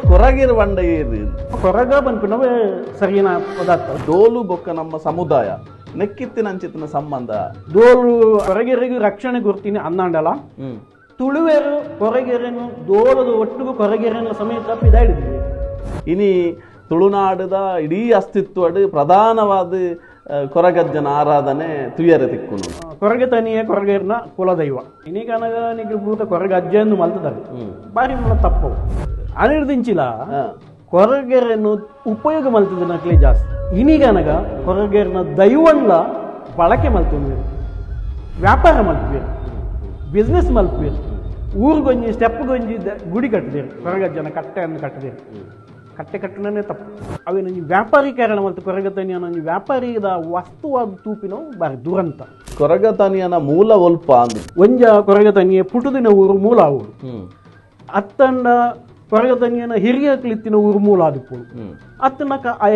ಕೊರಗಿರ ಬಂಡ ಏರಿ ಕೊರಗ ಬಂದ್ಬಿಟ್ಟವೇ ಸರಿನ ಪದಾರ್ಥ ಡೋಲು ಬೊಕ್ಕ ನಮ್ಮ ಸಮುದಾಯ ನೆಕ್ಕಿತ್ತಿನ ಅಂಚಿತ್ತಿನ ಸಂಬಂಧ ದೋಲು ಕೊರಗೆರೆಗೂ ರಕ್ಷಣೆ ಗುರ್ತೀನಿ ಅನ್ನಂಡಲ್ಲ ತುಳುವೇರು ಕೊರಗೆರೆನು ದೋಲದ ಒಟ್ಟಿಗೂ ಕೊರಗೆರೆನ ಸಮೇತ ಇದಾಡಿದ್ವಿ ಇನಿ ತುಳುನಾಡದ ಇಡೀ ಅಸ್ತಿತ್ವಡ್ ಪ್ರಧಾನವಾದ ಕೊರಗಜ್ಜನ ಆರಾಧನೆ ತುಯರೆ ತಿಕ್ಕುನು ಕೊರಗೆ ತನಿಯೇ ಕೊರಗೇರ್ನ ಕುಲದೈವ ಇನ್ನೀಗನಗ ನಿಗೆ ಭೂತ ಕೊರಗ ಅಜ್ಜೆಯನ್ನು ಮಲ್ತದಾರೆ ಬಾರಿ ಮನ ತಪ್ಪವು ಅನಿರ್ದಿಂಚಿಲ್ಲ ಕೊರಗೆರೆಯನ್ನು ಉಪಯೋಗ ಮಲ್ತದ ನಕ್ಲೆ ಜಾಸ್ತಿ ಇನ್ನೀಗನಗ ಕೊರಗೇರ್ನ ದೈವನ್ಲ ಬಳಕೆ ಮಲ್ತಂದ್ರೆ ವ್ಯಾಪಾರ ಮಲ್ಪೇರು ಬಿಸ್ನೆಸ್ ಮಲ್ಪೇರು ಊರಿಗೊಂಜಿ ಸ್ಟೆಪ್ಗೊಂಜಿ ಗುಡಿ ಕಟ್ಟಿದೇರು ಕೊರಗಜ್ಜನ ಕಟ್ಟೆಯನ್ನು ಕಟ್ಟಿದೇರು ಕಟ್ಟೆ ಕಟ್ಟಣನೇ ತಪ್ಪು ಅವೇನು ವ್ಯಾಪಾರೀಕರಣ ಮತ್ತು ಕೊರಗತನಿಯ ವ್ಯಾಪಾರಿದ ವಸ್ತುವಾದ ತೂಪಿನ ಬಾರಿ ದುರಂತ ಕೊರಗತನಿಯನ ಮೂಲ ಒಲ್ಪ ಅಂದು ಒಂಜ ಕೊರಗತನಿಯ ಪುಟುದಿನ ಊರು ಮೂಲ ಊರು ಅತ್ತಂಡ ಕೊರಗತನಿಯನ ಹಿರಿಯ ಕ್ಲಿತ್ತಿನ ಊರು ಮೂಲ ಆದಿಪ್ಪು ಅತ್ತನ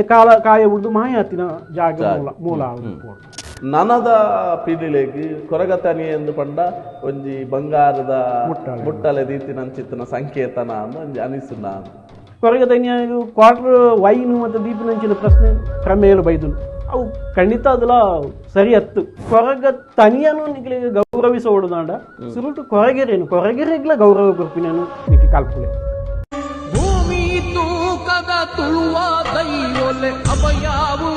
ಕಾಲ ಕಾಯ ಉಳಿದು ಮಾಯಾತಿನ ಜಾಗ ಮೂಲ ಆದಿಪ್ಪು ನನದ ಪಿಡಿಲೆಗೆ ಕೊರಗತನಿ ಎಂದು ಪಂಡ ಒಂಜಿ ಬಂಗಾರದ ಮುಟ್ಟಲೆ ದೀತಿನಂಚಿತ್ತಿನ ಸಂಕೇತನ ಅಂದು ಒಂಜಿ ಅನಿಸುನ ಕೊರಗತನಿಯ ಕ್ವಾರ್ಟರ್ ವೈನು ಮತ್ತು ದೀಪಿನಂಚಿನ ಪ್ರಶ್ನೆ ಕ್ರಮೇಲು ಬೈದು ಅವು ಖಂಡಿತ ಅದೆಲ್ಲ ಸರಿ ಹತ್ತು ಕೊರಗ ತನಿಯನ್ನು ನಿಕ್ಲಿಗೆ ಗೌರವಿಸೋಡುದಾಂಡ ಸುರುಟು ಕೊರಗೆರೇನು ಕೊರಗೆರೆಗ್ಲ ಗೌರವ ಕೊರ್ಪಿನೇನು ನಿಕ್ಕೆ ಕಾಲ್ಪುಲೆ ಭೂಮಿ ತೂಕದ ತುಳುವ ದೈವೊಲೆ ಅಭಯಾವು